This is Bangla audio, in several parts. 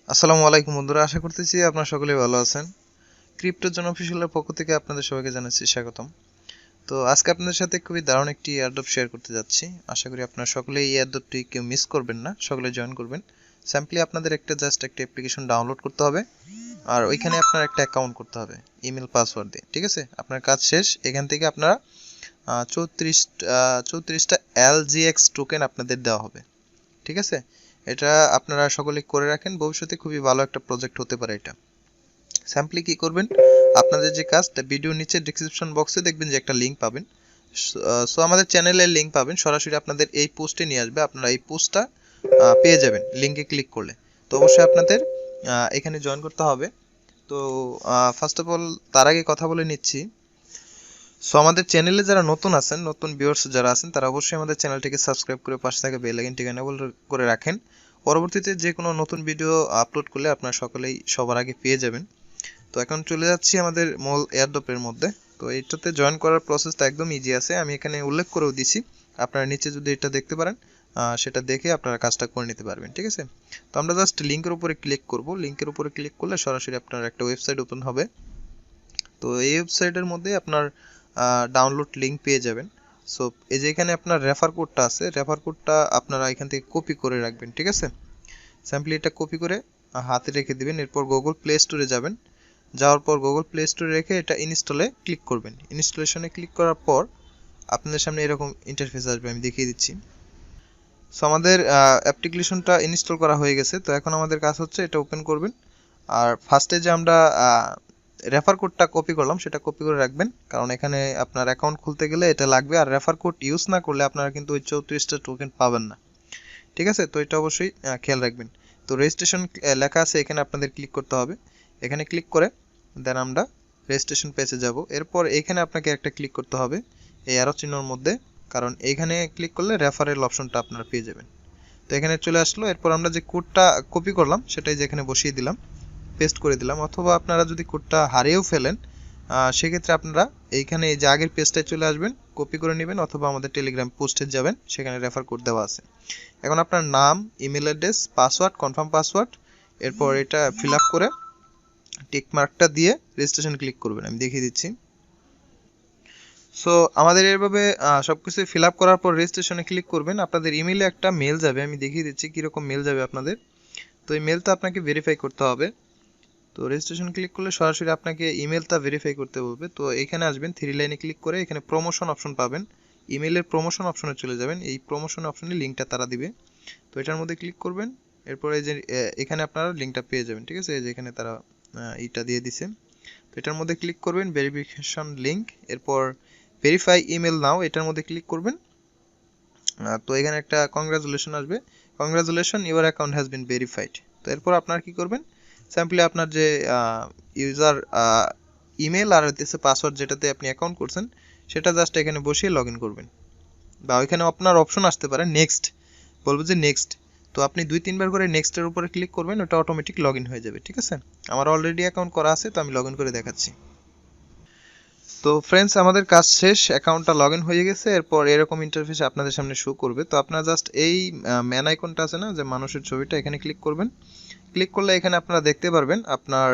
আসসালামু আলাইকুম বন্ধুরা, আশা করতেছি আপনারা সকলেই ভালো আছেন। ক্রিপ্টোর জন্য অফিসিয়ালের পক্ষ থেকে আপনাদের সবাইকে জানাচ্ছি স্বাগতম। তো আজকে আপনাদের সাথে খুবই দারুণ একটি এয়ারড্রপ শেয়ার করতে যাচ্ছি। আশা করি আপনারা সকলেই এই এয়ারড্রপটি কেউ মিস করবেন না, সকলে জয়েন করবেন। সিম্পলি আপনাদের জাস্ট একটা অ্যাপ্লিকেশন ডাউনলোড করতে হবে, আর ওইখানে আপনার একটা অ্যাকাউন্ট করতে হবে ইমেল পাসওয়ার্ড দিয়ে। ঠিক আছে, আপনার কাজ শেষ। এখান থেকে আপনারা 34টা LGX টোকেন আপনাদের দেওয়া হবে। ঠিক আছে, এটা আপনারা সকলে করে রাখেন, ভবিষ্যতে খুবই ভালো একটা প্রজেক্ট হতে পারে এটা। সিম্পলি কি করবেন, আপনাদের যে কাজটা, ভিডিও নিচে ডেসক্রিপশন বক্সে দেখবেন যে একটা লিঙ্ক পাবেন। সো আমাদের চ্যানেলের লিঙ্ক পাবেন, সরাসরি আপনাদের এই পোস্টে নিয়ে আসবে। আপনারা এই পোস্টটা পেয়ে যাবেন লিঙ্কে ক্লিক করলে। তো অবশ্যই আপনাদের এখানে জয়েন করতে হবে। তো ফার্স্ট অফ অল তার আগে কথা বলে নিচ্ছি। সো আমাদের চ্যানেলে যারা নতুন আছেন, নতুন ভিউয়ার্স যারা আছেন, তারা অবশ্যই আমাদের চ্যানেলটিকে সাবস্ক্রাইব করে পাশে থাকা বেল আইকনটিকে এনেবল করে রাখেন। পরবর্তীতে যে কোনো নতুন ভিডিও আপলোড করলে আপনারা সকলেই সবার আগে পেয়ে যাবেন। তো এখন চলে যাচ্ছি আমাদের মূল এয়ারড্রপের মধ্যে। তো এটাতে জয়েন করার প্রসেসটা একদম ইজি আছে, আমি এখানে উল্লেখ করেও দিছি। আপনারা নিচে যদি এটা দেখতে পারেন, সেটা দেখে আপনারা কাজটা করে নিতে পারবেন। ঠিক আছে, তো আমরা জাস্ট লিঙ্কের উপরে ক্লিক করব। লিঙ্কের উপরে ক্লিক করলে সরাসরি আপনার একটা ওয়েবসাইট ওপেন হবে। তো এই ওয়েবসাইটের মধ্যে আপনার ডাউনলোড লিঙ্ক পেয়ে যাবেন। সো এই যে এখানে আপনার রেফার কোডটা আছে, রেফার কোডটা আপনারা এখান থেকে কপি করে রাখবেন। ঠিক আছে, সিম্পলি এটা কপি করে হাতে রেখে দিবেন। এরপর গুগল প্লে স্টোরে যাবেন। যাওয়ার পর গুগল প্লে স্টোরে রেখে এটা ইনস্টলে ক্লিক করবেন। ইনস্টলেশনে ক্লিক করার পর আপনাদের সামনে এরকম ইন্টারফেস আসবে, আমি দেখিয়ে দিচ্ছি। সো আমাদের অ্যাপ্লিকেশনটা ইনস্টল করা হয়ে গেছে। তো এখন আমাদের কাজ হচ্ছে এটা ওপেন করবেন। আর ফার্স্টে যে আমরা রেফার কোডটা কপি করলাম সেটা কপি করে রাখবেন, কারণ এখানে আপনার অ্যাকাউন্ট খুলতে গেলে এটা লাগবে। আর রেফার কোড ইউজ না করলে আপনারা কিন্তু ওই 34টা টোকেন পাবেন না। ঠিক আছে, তো এটা অবশ্যই খেয়াল রাখবেন। তো রেজিস্ট্রেশন লেখা আছে, এখানে আপনাদের ক্লিক করতে হবে। এখানে ক্লিক করে দেন আমরা রেজিস্ট্রেশন পেজে যাব। এরপর এখানে আপনাকে একটা ক্লিক করতে হবে এই অ্যারো চিহ্নর মধ্যে, কারণ এইখানে ক্লিক করলে রেফারেল অপশনটা আপনারা পেয়ে যাবেন। তো এখানে চলে আসলো। এরপর আমরা যে কোডটা কপি করলাম সেটাই যেখানে বসিয়ে দিলাম, পেস্ট করে দিলাম। অথবা আপনারা যদি কোডটা হারিয়েও ফেলেন, সেক্ষেত্রে আপনারা এইখানে এই যে আগের পেজটায় চলে আসবেন, কপি করে নেবেন, অথবা আমাদের টেলিগ্রাম পোস্টে যাবেন, সেখানে রেফার কোড দেওয়া আছে। এখন আপনার নাম, email address, password, confirm password, এরপর এটা ফিল আপ করে টিক মার্কটা দিয়ে রেজিস্ট্রেশন ক্লিক করবেন, আমি দেখিয়ে দিচ্ছি। সো আমাদের এভাবে সবকিছু ফিল আপ করার পর রেজিস্ট্রেশনে ক্লিক করবেন। আপনাদের ইমেলে একটা মেল যাবে, আমি দেখিয়ে দিচ্ছি কীরকম মেল যাবে আপনাদের। তো এই মেলটা আপনাকে ভেরিফাই করতে হবে। তো রেজিস্ট্রেশন ক্লিক করলে সরাসরি আপনাকে ইমেলটা ভেরিফাই করতে বলবে। তো এখানে আসবেন, 3 লাইনে ক্লিক করে এখানে প্রমোশন অপশন পাবেন। ইমেলের প্রমোশন অপশনে চলে যাবেন, এই প্রমোশন অপশনে লিঙ্কটা তারা দিবে। তো এটার মধ্যে ক্লিক করবেন। এরপর এই যে এখানে আপনারা লিঙ্কটা পেয়ে যাবেন। ঠিক আছে, এই যে এখানে তারা এইটা দিয়ে দিছে। তো এটার মধ্যে ক্লিক করবেন, ভেরিফিকেশন লিঙ্ক। এরপর ভেরিফাই ইমেল নাও, এটার মধ্যে ক্লিক করবেন। তো এখানে একটা কংগ্রাচুলেশন আসবে, congratulation your account has been verified. তো এরপর আপনারা কি করবেন, সিম্পলি আপনার যে ইউজার ইমেল আর হচ্ছে পাসওয়ার্ড যেটাতে আপনি অ্যাকাউন্ট করছেন সেটা জাস্ট এখানে বসিয়ে লগ ইন করবেন। বা ওইখানে আপনার অপশন আসতে পারে নেক্সট, বলবো যে নেক্সট। তো আপনি 2-3 বার করে নেক্সটের উপরে ক্লিক করবেন, ওটা অটোমেটিক লগ ইন হয়ে যাবে। ঠিক আছে, আমার অলরেডি অ্যাকাউন্ট করা আছে, তো আমি লগ ইন করে দেখাচ্ছি। তো ফ্রেন্ডস, আমাদের কাজ শেষ, অ্যাকাউন্টটা লগ ইন হয়ে গেছে। এরপর এরকম ইন্টারফেস আপনাদের সামনে শো করবে। তো আপনারা জাস্ট এই ম্যান আইকনটা আছে না, যে মানুষের ছবিটা, এখানে ক্লিক করবেন। ক্লিক করলে এখানে আপনারা দেখতে পারবেন আপনার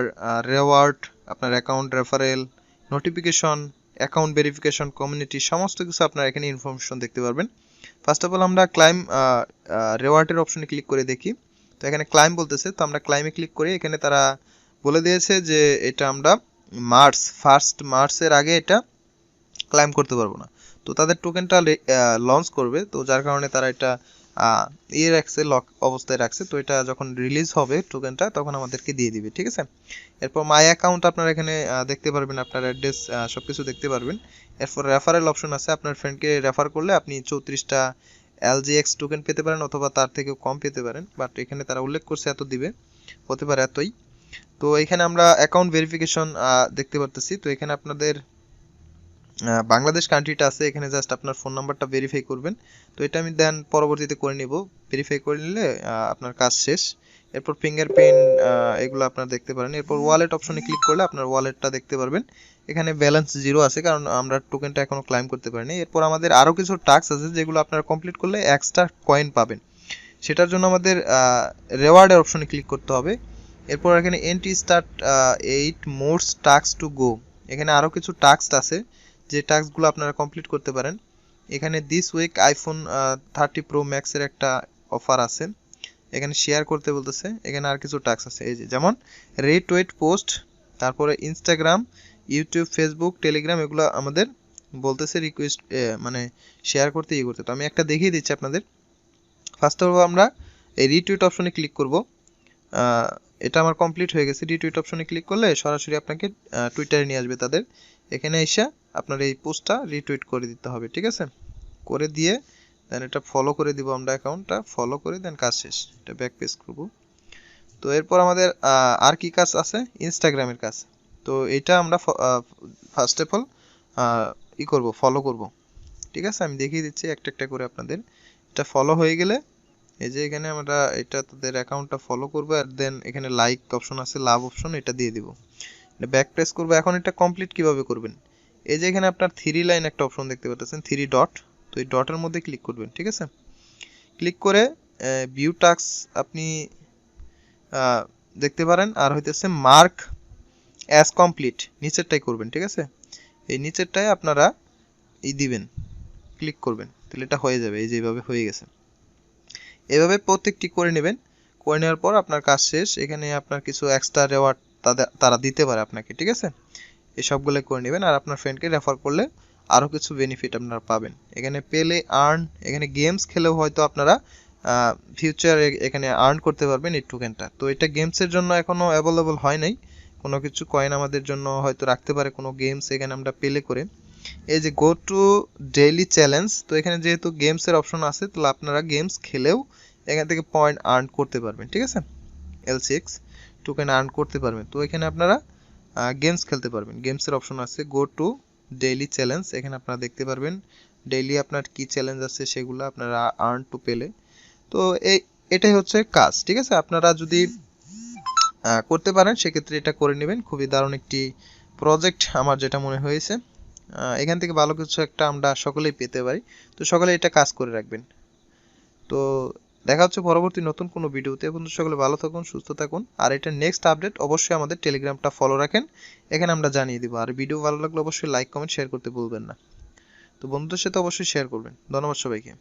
রেওয়ার্ড, আপনার account referral, notification, account verification, community, সমস্ত কিছু আপনারা এখানে ইনফরমেশন দেখতে পারবেন। ফার্স্ট অফ অল আমরা ক্লাইম রেওয়ার্ডের অপশনে ক্লিক করে দেখি। তো এখানে ক্লাইম বলতেছে, তো আমরা ক্লাইমে ক্লিক করি। এখানে তারা বলে দিয়েছে যে এটা আমরা ফার্স্ট মার্চের আগে এটা ক্লাইম করতে পারবো না। তো তাদের টোকেনটা লঞ্চ করবে, তো যার কারণে তারা এটা রাখছে, লক অবস্থায় রাখছে। তো এটা যখন রিলিজ হবে টোকেনটা, তখন আমাদেরকে দিয়ে দিবে। ঠিক আছে, এরপর মাই অ্যাকাউন্ট আপনারা এখানে দেখতে পারবেন, আপনার অ্যাড্রেস সবকিছু দেখতে পারবেন। এরপর রেফারেল অপশন আছে, আপনার ফ্রেন্ডকে রেফার করলে আপনি 34টা LGX টোকেন পেতে পারেন, অথবা তার থেকেও কম পেতে পারেন। বাট এখানে তারা উল্লেখ করছে এত দিবে, হতে পারে এতই। তো এখানে আমরা অ্যাকাউন্ট ভেরিফিকেশন দেখতে পারতেছি। তো এখানে আপনাদের বাংলাদেশ কান্ট্রিটা আছে, এখানে জাস্ট আপনার ফোন নাম্বারটা ভেরিফাই করবেন। তো এটা আমি দেন পরবর্তীতে করে নিব, ভেরিফাই করে নিলে আপনার কাজ শেষ। এরপর ফিঙ্গারপ্রিন্ট এগুলো আপনারা দেখতে পারেন। এরপর ওয়ালেট অপশনে ক্লিক করলে আপনার ওয়ালেটটা দেখতে পারবেন। এখানে ব্যালেন্স 0 আছে, কারণ আমরা টোকেনটা এখনো ক্লাইম করতে পারিনি। এরপর আমাদের আরও কিছু টাস্ক আছে যেগুলো আপনারা কমপ্লিট করলে এক্সট্রা কয়েন পাবেন। সেটার জন্য আমাদের রেওয়ার্ডের অপশনে ক্লিক করতে হবে। এরপর এখানে entry start 8 more task to go, এখানে আরও কিছু টাস্ক আছে যে টাস্কগুলো আপনারা কমপ্লিট করতে পারেন। এখানে দিস উইক আইফোন 30 প্রো ম্যাক্সের একটা অফার আছে, এখানে শেয়ার করতে বলতেছে। এখানে আর কিছু টাস্ক আছে, এই যে যেমন রিটুইট পোস্ট, তারপরে ইনস্টাগ্রাম, ইউটিউব, ফেসবুক, টেলিগ্রাম, এগুলো আমাদের বলতেছে রিকোয়েস্ট মানে শেয়ার করতে করতে। তো আমি একটা দেখিয়ে দিচ্ছি আপনাদের। ফার্স্ট অফ অল আমরা এই রিটুইট অপশনে ক্লিক করব। এটা আমার কমপ্লিট হয়ে গেছে। রিটুইট অপশনে ক্লিক করলে সরাসরি আপনাকে টুইটারে নিয়ে আসবে তাদের। এখানে এসে আপনার এই পোস্টটা রিটুইট করে দিতে হবে, ঠিক আছে? করে দিয়ে দেন এটা ফলো করে দিব আমরা, অ্যাকাউন্টটা ফলো করে দেন কাজ শেষ। এটা ব্যাক পেজ করব। তো এরপর আমাদের আর কি কাজ আছে? ইনস্টাগ্রামের কাজ। তো এটা আমরা ফার্স্ট অফ অল করব, ফলো করব, ঠিক আছে? আমি দেখিয়ে দিচ্ছি একটা একটা করে আপনাদের। এটা ফলো হয়ে গেলে এই যে এখানে আমরা এটা তাদের অ্যাকাউন্টটা ফলো করব, আর দেন এখানে লাইক অপশন আছে, লাভ অপশন, এটা দিয়ে দিব। এটা ব্যাক প্রেস করব। এখন এটা কমপ্লিট কিভাবে করবেন? এই যে এখানে আপনার 3 লাইন একটা অপশন দেখতে পাচ্ছেন, 3 ডট। তো এই ডটের মধ্যে ক্লিক করবেন, ঠিক আছে? ক্লিক করে ভিউ টাস্ক আপনি দেখতে পারেন, আর হইতেছে মার্ক অ্যাজ কমপ্লিট, নিচেরটাই করবেন, ঠিক আছে? এই নিচেরটাই আপনারা দিবেন, ক্লিক করবেন, তাহলে এটা হয়ে যাবে। এই যে এইভাবে হয়ে গেছে। এভাবে প্রত্যেকটি করে নেবেন। করে নেওয়ার পর আপনার কাজ শেষ। এখানে আপনার কিছু এক্সট্রা রেওয়ার্ড তারা দিতে পারে আপনাকে, ঠিক আছে? এই সবগুলো করে নেবেন, আর আপনার ফ্রেন্ডকে রেফার করলে আরও কিছু বেনিফিট আপনারা পাবেন। এখানে পেলে আর্ন, এখানে গেমস খেলেও হয়তো আপনারা ফিউচারে এখানে আর্ন করতে পারবেন এই টোকেনটা। তো এটা গেমসের জন্য এখনও অ্যাভেলেবল হয় নাই, কোনো কিছু কয়েন আমাদের জন্য হয়তো রাখতে পারে কোনো গেমস, এখানে আমরা পেলে করে। এই যে গো টু ডেইলি চ্যালেঞ্জ, তো এখানে যেহেতু গেমসের অপশন আছে, তাহলে আপনারা গেমস খেলেও এখান থেকে পয়েন্ট আর্ন করতে পারবেন, ঠিক আছে? LGX টোকেন আর্ন করতে পারবেন। তো এখানে আপনারা গেমস খেলতে পারবেন, গেমসের অপশন আছে। গো টু ডেইলি চ্যালেঞ্জ, এখানে আপনারা দেখতে পারবেন ডেইলি আপনার কি চ্যালেঞ্জ আছে সেগুলো আপনারা আর্ন টু পেলে। তো এটাই হচ্ছে কাজ, ঠিক আছে? আপনারা যদি করতে পারেন সেক্ষেত্রে এটা করে নেবেন। খুবই দারুণ একটি প্রজেক্ট আমার যেটা মনে হয়েছে। এখান থেকে ভালো কিছু একটা আমরা সকলেই পেতে পারি। তো সকলে এটা কাজ করে রাখবেন। তো দেখা হচ্ছে পরবর্তী নতুন কোনো ভিডিওতে। বন্ধু সকলে ভালো থাকুন, সুস্থ থাকুন। আর এটা নেক্সট আপডেট অবশ্যই আমাদের টেলিগ্রামটা ফলো রাখেন, এখানে আমরা জানিয়ে দিব। আর ভিডিও ভালো লাগলে অবশ্যই লাইক, কমেন্ট, শেয়ার করতে ভুলবেন না। তো বন্ধুদের সাথে অবশ্যই শেয়ার করবেন। ধন্যবাদ সবাইকে।